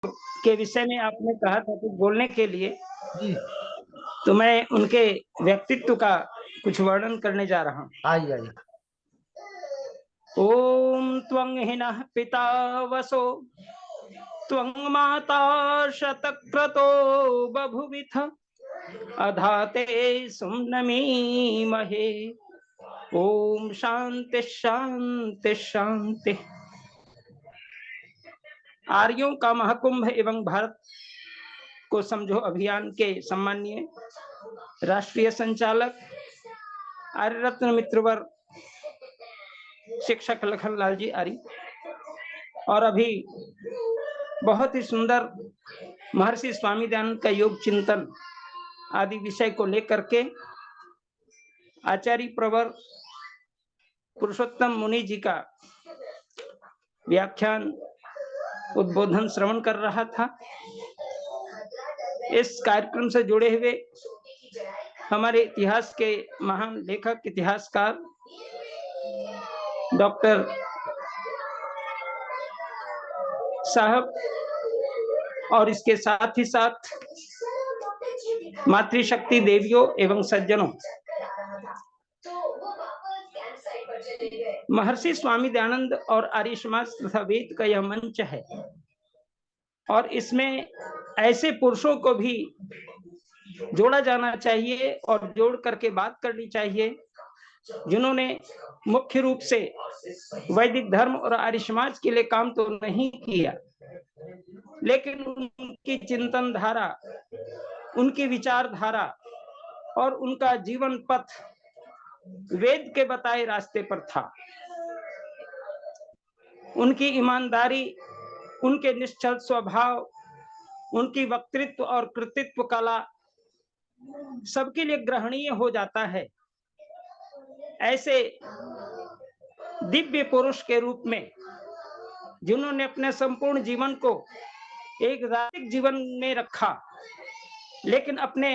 के विषय में आपने कहा था कुछ बोलने के लिए, जी। तो मैं उनके व्यक्तित्व का कुछ वर्णन करने जा रहा हूँ। आइए, आइए। ओम त्वं हिनः पिता वसो त्वं माता शतक्रतो बभुविथ अधाते सुम्नमीमहे। ओम शांति शांति शांति। आर्यों का महाकुंभ एवं भारत को समझो अभियान के सम्माननीय राष्ट्रीय संचालक आर्य रत्न मित्रवर शिक्षक लखनलाल जी आर्य, और अभी बहुत ही सुंदर महर्षि स्वामी दयानंद का योग चिंतन आदि विषय को लेकर के आचार्य प्रवर पुरुषोत्तम मुनि जी का व्याख्यान उद्बोधन श्रवण कर रहा था। इस कार्यक्रम से जुड़े हुए हमारे इतिहास के महान लेखक इतिहासकार डॉक्टर साहब और इसके साथ ही साथ मातृशक्ति देवियों एवं सज्जनों, महर्षि स्वामी दयानंद और आर्य समाज तथा वेद का यह मंच है, और इसमें ऐसे पुरुषों को भी जोड़ा जाना चाहिए और जोड़ करके बात करनी चाहिए जिन्होंने मुख्य रूप से वैदिक धर्म और आर्य समाज के लिए काम तो नहीं किया, लेकिन उनकी चिंतन धारा, उनकी विचारधारा और उनका जीवन पथ वेद के बताए रास्ते पर था। उनकी ईमानदारी, उनके निश्चल स्वभाव, उनकी वक्तृत्व और कृतित्व कला सबके लिए ग्रहणीय हो जाता है। ऐसे दिव्य पुरुष के रूप में जिन्होंने अपने संपूर्ण जीवन को एक राजनीतिक जीवन में रखा, लेकिन अपने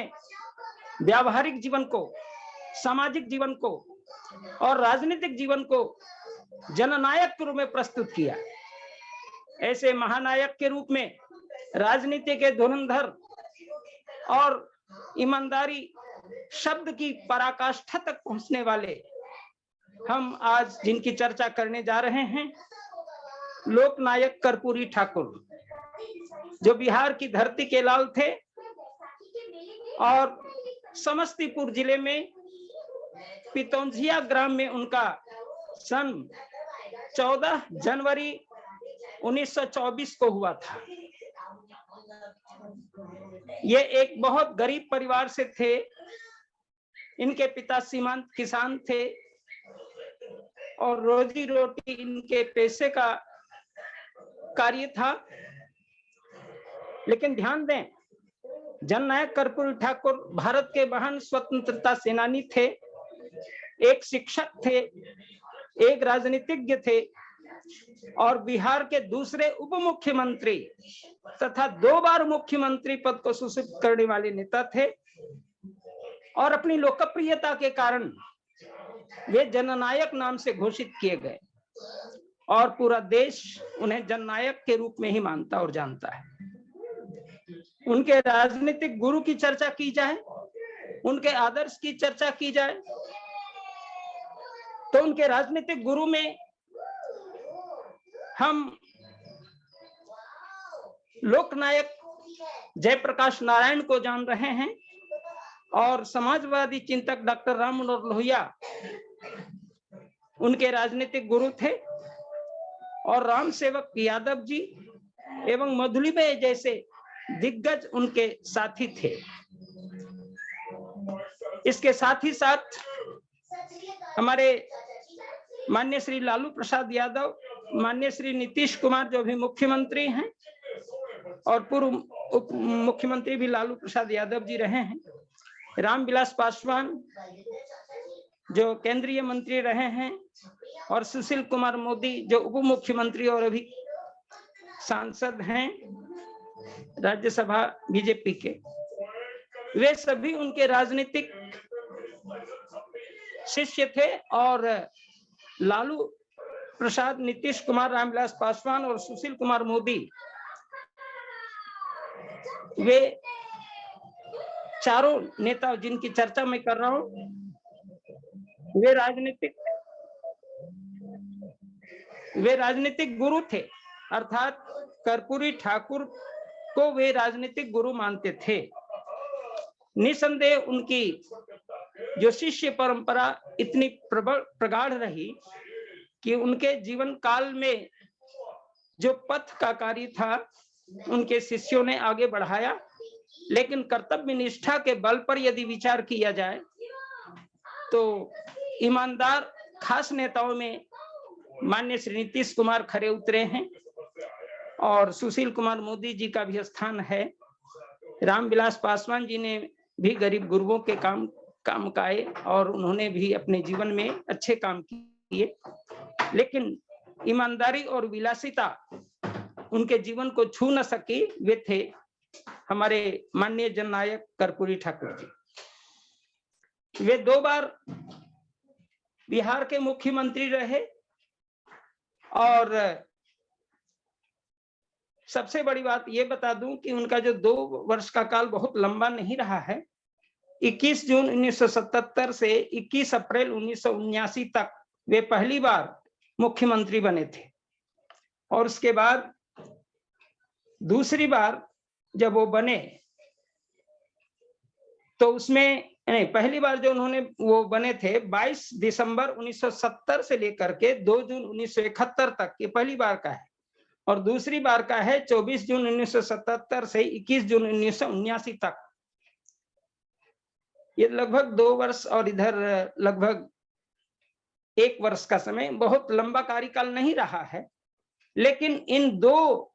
व्यावहारिक जीवन को, सामाजिक जीवन को और राजनीतिक जीवन को जननायक के रूप में प्रस्तुत किया। ऐसे महानायक के रूप में राजनीति के धुरंधर और ईमानदारी शब्द की पराकाष्ठा तक पहुंचने वाले हम आज जिनकी चर्चा करने जा रहे हैं, लोकनायक कर्पूरी ठाकुर, जो बिहार की धरती के लाल थे और समस्तीपुर जिले में पितौंझिया ग्राम में उनका सन 14 जनवरी 1924 को हुआ था। ये एक बहुत गरीब परिवार से थे। इनके पिता सीमांत किसान थे और रोजी रोटी इनके पैसे का कार्य था। लेकिन ध्यान दें, जननायक कर्पूरी ठाकुर भारत के महान स्वतंत्रता सेनानी थे, एक शिक्षक थे, एक राजनीतिज्ञ थे और बिहार के दूसरे उप मुख्यमंत्री तथा 2 बार मुख्यमंत्री पद को सुशोभित करने वाले नेता थे। और अपनी लोकप्रियता के कारण वे जननायक नाम से घोषित किए गए और पूरा देश उन्हें जननायक के रूप में ही मानता और जानता है। उनके राजनीतिक गुरु की चर्चा की जाए, उनके आदर्श की चर्चा की जाए, तो उनके राजनीतिक गुरु में हम लोकनायक जयप्रकाश नारायण को जान रहे हैं और समाजवादी चिंतक डॉक्टर राम मनोहर लोहिया उनके राजनीतिक गुरु थे, और राम सेवक यादव जी एवं मधुलिबाई जैसे दिग्गज उनके साथी थे। इसके साथ ही साथ हमारे माननीय श्री लालू प्रसाद यादव, माननीय श्री नीतीश कुमार जो भी मुख्यमंत्री हैं, और पूर्व उप मुख्यमंत्री भी लालू प्रसाद यादव जी रहे हैं, रामविलास पासवान जो केंद्रीय मंत्री रहे हैं, और सुशील कुमार मोदी जो उप मुख्यमंत्री और अभी सांसद हैं राज्यसभा बीजेपी के, वे सभी उनके राजनीतिक शिष्य थे। और लालू प्रसाद, नीतीश कुमार, रामविलास पासवान और सुशील कुमार मोदी वे चारों नेता जिनकी चर्चा मैं कर रहा हूं, वे राजनीतिक गुरु थे, अर्थात कर्पूरी ठाकुर को वे राजनीतिक गुरु मानते थे। निसंदेह उनकी जो शिष्य परंपरा इतनी प्रगाढ़ रही कि उनके जीवन काल में जो पथ का कार्य था उनके शिष्यों ने आगे बढ़ाया। लेकिन कर्तव्य निष्ठा के बल पर यदि विचार किया जाए तो ईमानदार खास नेताओं में माननीय श्री नीतीश कुमार खरे उतरे हैं और सुशील कुमार मोदी जी का भी स्थान है। रामविलास पासवान जी ने भी गरीब गुरुओं के काम काए और उन्होंने भी अपने जीवन में अच्छे काम किए, लेकिन ईमानदारी और विलासिता उनके जीवन को छू न सकी। वे थे हमारे माननीय जननायक कर्पूरी ठाकुर जी। वे 2 बार बिहार के मुख्यमंत्री रहे और सबसे बड़ी बात ये बता दूं कि उनका जो 2 वर्ष का काल बहुत लंबा नहीं रहा है। 21 जून 1977 से 21 अप्रैल 1979 तक वे पहली बार मुख्यमंत्री बने थे और उसके बाद दूसरी बार जब वो बने तो उसमें पहली बार जो उन्होंने वो बने थे 22 दिसंबर 1970 से लेकर के 2 जून 1971 तक, ये पहली बार का है, और दूसरी बार का है 24 जून 1977 से 21 जून 1979 तक। ये लगभग 2 वर्ष और इधर लगभग 1 वर्ष का समय, बहुत लंबा कार्यकाल नहीं रहा है। लेकिन इन 2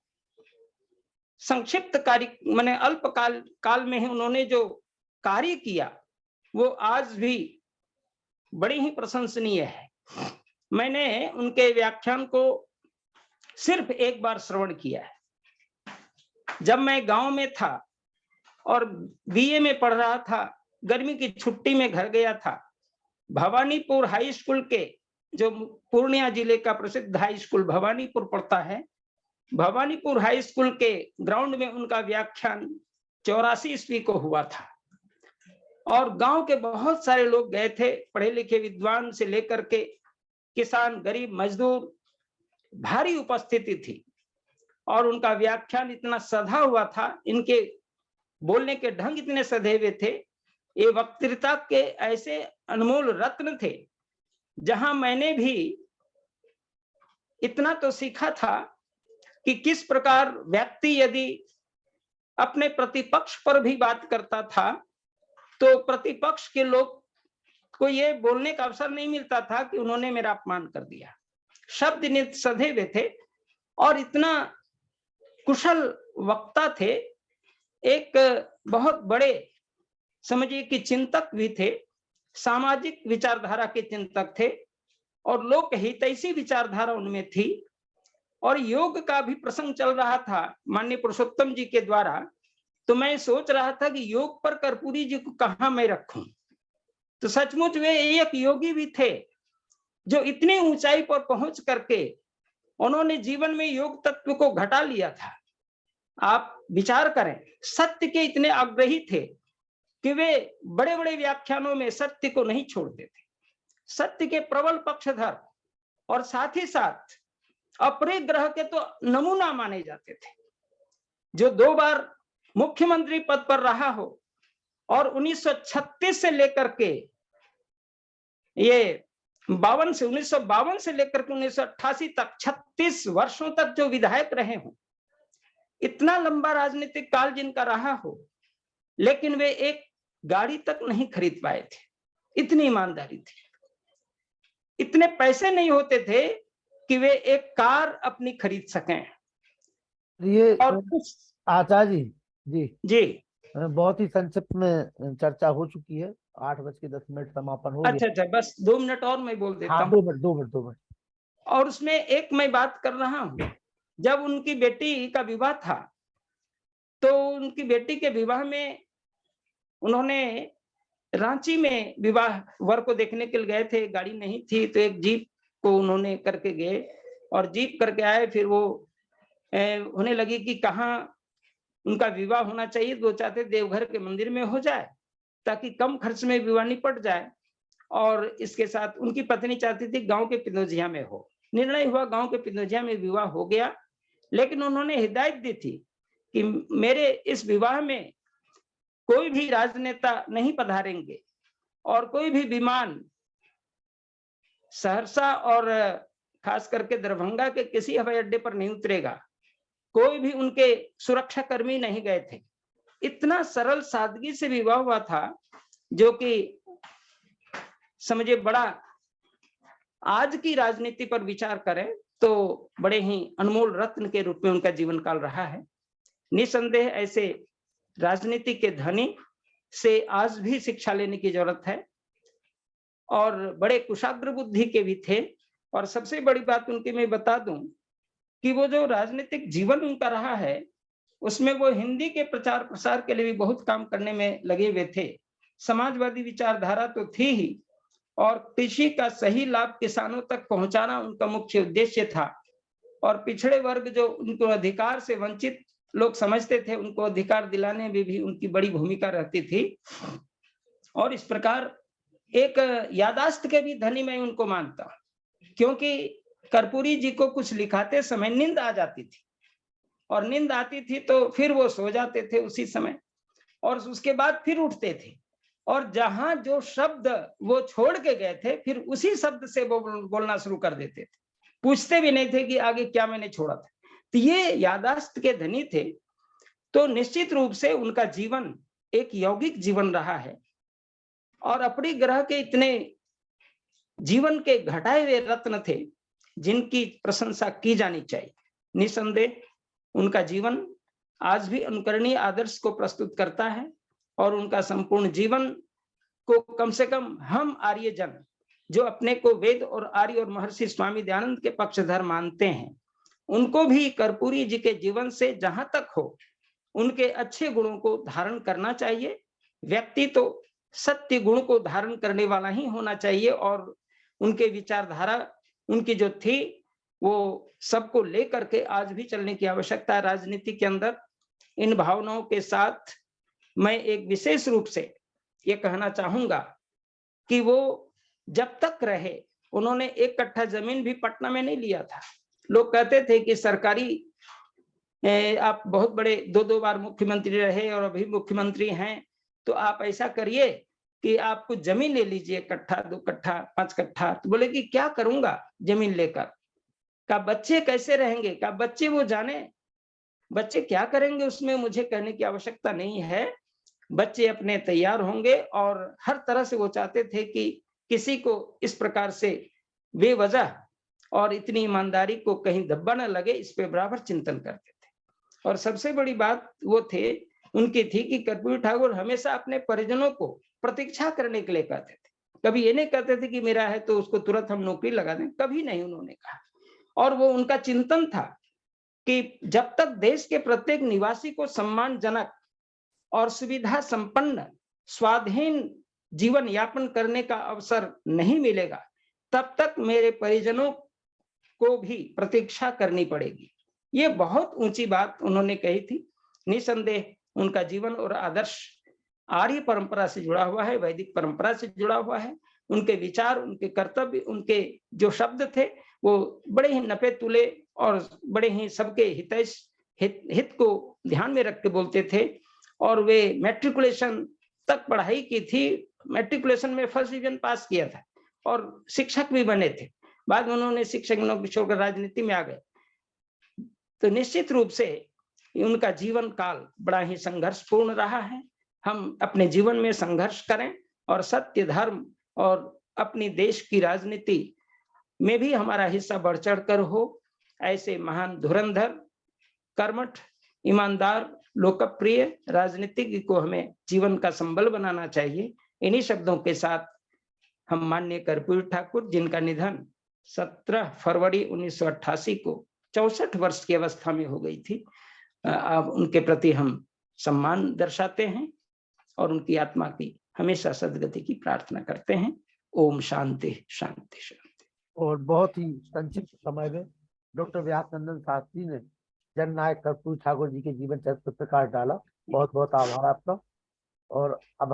संक्षिप्त कार्य माने अल्प काल में ही उन्होंने जो कार्य किया वो आज भी बड़ी ही प्रशंसनीय है। मैंने उनके व्याख्यान को सिर्फ 1 बार श्रवण किया है। जब मैं गांव में था और बीए में पढ़ रहा था, गर्मी की छुट्टी में घर गया था। भवानीपुर हाई स्कूल के, जो पूर्णिया जिले का प्रसिद्ध हाई स्कूल भवानीपुर पड़ता है, भवानीपुर हाई स्कूल के ग्राउंड में उनका व्याख्यान 84 ईस्वी को हुआ था और गांव के बहुत सारे लोग गए थे, पढ़े लिखे विद्वान से लेकर के किसान, गरीब, मजदूर, भारी उपस्थिति थी और उनका व्याख्यान इतना सधा हुआ था, इनके बोलने के ढंग इतने सधे हुए थे, ये वक्तृता के ऐसे अनमोल रत्न थे। जहां मैंने भी इतना तो सीखा था कि किस प्रकार व्यक्ति यदि अपने प्रतिपक्ष पर भी बात करता था तो प्रतिपक्ष के लोग को ये बोलने का अवसर नहीं मिलता था कि उन्होंने मेरा अपमान कर दिया। शब्द नित सधे हुए थे और इतना कुशल वक्ता थे। एक बहुत बड़े समझिए कि चिंतक भी थे, सामाजिक विचारधारा के चिंतक थे और लोक हितैषी विचारधारा उनमें थी। और योग का भी प्रसंग चल रहा था माननीय पुरुषोत्तम जी के द्वारा, तो मैं सोच रहा था कि योग पर कर्पूरी जी को कहां मैं रखूं। तो सचमुच वे एक योगी भी थे जो इतनी ऊंचाई पर पहुंच करके उन्होंने जीवन में योग तत्व को घटा लिया था। आप विचार करें, सत्य के इतने आग्रही थे कि वे बड़े बड़े व्याख्यानों में सत्य को नहीं छोड़ते थे, सत्य के प्रबल पक्षधर और साथ ही साथ अपरे ग्रह के तो नमूना माने जाते थे। जो 2 बार मुख्यमंत्री पद पर रहा हो और 1936 से लेकर के ये 1952 से लेकर के 1988 तक 36 वर्षों तक जो विधायक रहे हो, इतना लंबा राजनीतिक काल जिनका रहा हो, लेकिन वे एक गाड़ी तक नहीं खरीद पाए थे। इतनी ईमानदारी थी। इतने पैसे नहीं होते थे कि वे एक कार अपनी खरीद सकें। ये और आचार्य जी जी बहुत ही संक्षिप्त में चर्चा हो चुकी है, 8:10 समापन हो गया। अच्छा, बस 2 मिनट और मैं बोल देता हूँ। 2 मिनट। और उसमें एक मैं बात कर रहा हूँ, जब उनकी बेटी का विवाह था तो उनकी बेटी के विवाह में उन्होंने रांची में विवाह वर को देखने के लिए गए थे, गाड़ी नहीं थी तो एक जीप को उन्होंने करके गए और जीप करके आए। फिर वो होने लगी कि कहाँ उनका विवाह होना चाहिए, वो चाहते देवघर के मंदिर में हो जाए ताकि कम खर्च में विवाह निपट जाए। और इसके साथ उनकी पत्नी चाहती थी गांव के पिनौजिया में हो। निर्णय हुआ गांव के पिनौजिया में विवाह हो गया, लेकिन उन्होंने हिदायत दी थी कि मेरे इस विवाह में कोई भी राजनेता नहीं पधारेंगे और कोई भी विमान सहरसा और खास करके दरभंगा के किसी हवाई अड्डे पर नहीं उतरेगा। कोई भी उनके सुरक्षा कर्मी नहीं गए थे। इतना सरल सादगी से विवाह हुआ था, जो कि समझे बड़ा, आज की राजनीति पर विचार करें तो बड़े ही अनमोल रत्न के रूप में उनका जीवन काल रहा है। निसंदेह ऐसे राजनीति के धनी से आज भी शिक्षा लेने की जरूरत है, और बड़े कुशाग्र बुद्धि के भी थे। और सबसे बड़ी बात उनकी मैं बता दूं कि वो जो राजनीतिक जीवन उनका रहा है, उसमें वो हिंदी के प्रचार प्रसार के लिए भी बहुत काम करने में लगे हुए थे। समाजवादी विचारधारा तो थी ही, और कृषि का सही लाभ किसानों तक पहुंचाना उनका मुख्य उद्देश्य था। और पिछड़े वर्ग जो उनको अधिकार से वंचित लोग समझते थे, उनको अधिकार दिलाने में भी उनकी बड़ी भूमिका रहती थी। और इस प्रकार एक यादाश्त के भी धनी मैं उनको मानता हूं, क्योंकि कर्पूरी जी को कुछ लिखाते समय नींद आ जाती थी, और नींद आती थी तो फिर वो सो जाते थे उसी समय, और उसके बाद फिर उठते थे, और जहां जो शब्द वो छोड़ के गए थे फिर उसी शब्द से वो बोलना शुरू कर देते थे, पूछते भी नहीं थे कि आगे क्या मैंने छोड़ा था। तो ये यादाश्त के धनी थे। तो निश्चित रूप से उनका जीवन एक यौगिक जीवन रहा है, और अपनी ग्रह के इतने जीवन के घटाए हुए रत्न थे जिनकी प्रशंसा की जानी चाहिए। निसंदेह उनका जीवन आज भी अनुकरणीय आदर्श को प्रस्तुत करता है, और उनका संपूर्ण जीवन को कम से कम हम आर्य जन जो अपने को वेद और आर्य और महर्षि स्वामी दयानंद के पक्षधर मानते हैं, उनको भी कर्पूरी जी के जीवन से जहां तक हो उनके अच्छे गुणों को धारण करना चाहिए। व्यक्ति तो सत्य गुण को धारण करने वाला ही होना चाहिए, और उनके विचारधारा उनकी जो थी वो सबको लेकर के आज भी चलने की आवश्यकता है राजनीति के अंदर। इन भावनाओं के साथ मैं एक विशेष रूप से ये कहना चाहूंगा कि वो जब तक रहे उन्होंने एक कट्ठा जमीन भी पटना में नहीं लिया था। लोग कहते थे कि सरकारी आप बहुत बड़े 2-2 बार मुख्यमंत्री रहे और अभी मुख्यमंत्री हैं, तो आप ऐसा करिए कि आप कुछ जमीन ले लीजिए, 1 कट्ठा 2 कट्ठा 5 कट्ठा। तो बोले कि क्या करूंगा जमीन लेकर, का बच्चे कैसे रहेंगे, का बच्चे वो जाने, बच्चे क्या करेंगे उसमें मुझे कहने की आवश्यकता नहीं है। बच्चे अपने तैयार होंगे, और हर तरह से वो चाहते थे कि किसी को इस प्रकार से बेवजह और इतनी ईमानदारी को कहीं धब्बा न लगे, इस पे बराबर चिंतन करते थे। और सबसे बड़ी बात वो थे उनकी थी कि कर्पूरी ठाकुर हमेशा अपने परिजनों को प्रतीक्षा करने के लिए कहते थे। कभी ये नहीं कहते थे कि मेरा है तो उसको तुरंत हम नौकरी लगा दें, कभी नहीं उन्होंने कहा। और वो उनका चिंतन था कि जब तक देश के प्रत्येक निवासी को सम्मानजनक और सुविधा संपन्न स्वाधीन जीवन यापन करने का अवसर नहीं मिलेगा, तब तक मेरे परिजनों को भी प्रतीक्षा करनी पड़ेगी। ये बहुत ऊंची बात उन्होंने कही थी। निसंदेह उनका जीवन और आदर्श आर्य परंपरा से जुड़ा हुआ है, वैदिक परंपरा से जुड़ा हुआ है। उनके विचार, उनके कर्तव्य, उनके जो शब्द थे वो बड़े ही नपे तुले और बड़े ही सबके हित को ध्यान में रख के बोलते थे। और वे मैट्रिकुलेशन तक पढ़ाई की थी, मैट्रिकुलेशन में फर्स्ट डिवीजन पास किया था, और शिक्षक भी बने थे। बाद में उन्होंने शिक्षक नौकरी छोड़कर राजनीति में आ गए। तो निश्चित रूप से उनका जीवन काल बड़ा ही संघर्षपूर्ण रहा है। हम अपने जीवन में संघर्ष करें, और सत्य, धर्म और अपनी देश की राजनीति में भी हमारा हिस्सा बढ़ चढ़ कर हो। ऐसे महान धुरंधर, कर्मठ, ईमानदार, लोकप्रिय राजनीतिज्ञ को हमें जीवन का संबल बनाना चाहिए। इन्हीं शब्दों के साथ हम माननीय कर्पूरी ठाकुर, जिनका निधन 17 फरवरी 1988 को 64 वर्ष की अवस्था में हो गई थी, अब उनके प्रति हम सम्मान दर्शाते हैं और उनकी आत्मा की हमेशा सद्गति की प्रार्थना करते हैं। ओम शांति शांति शांति। और बहुत ही संक्षिप्त समय में डॉक्टर व्यास नंदन शास्त्री ने जननायक कर्पूरी ठाकुर जी के जीवन चरित्र पर प्रकाश डाला। बहुत बहुत आभार आपका। और अब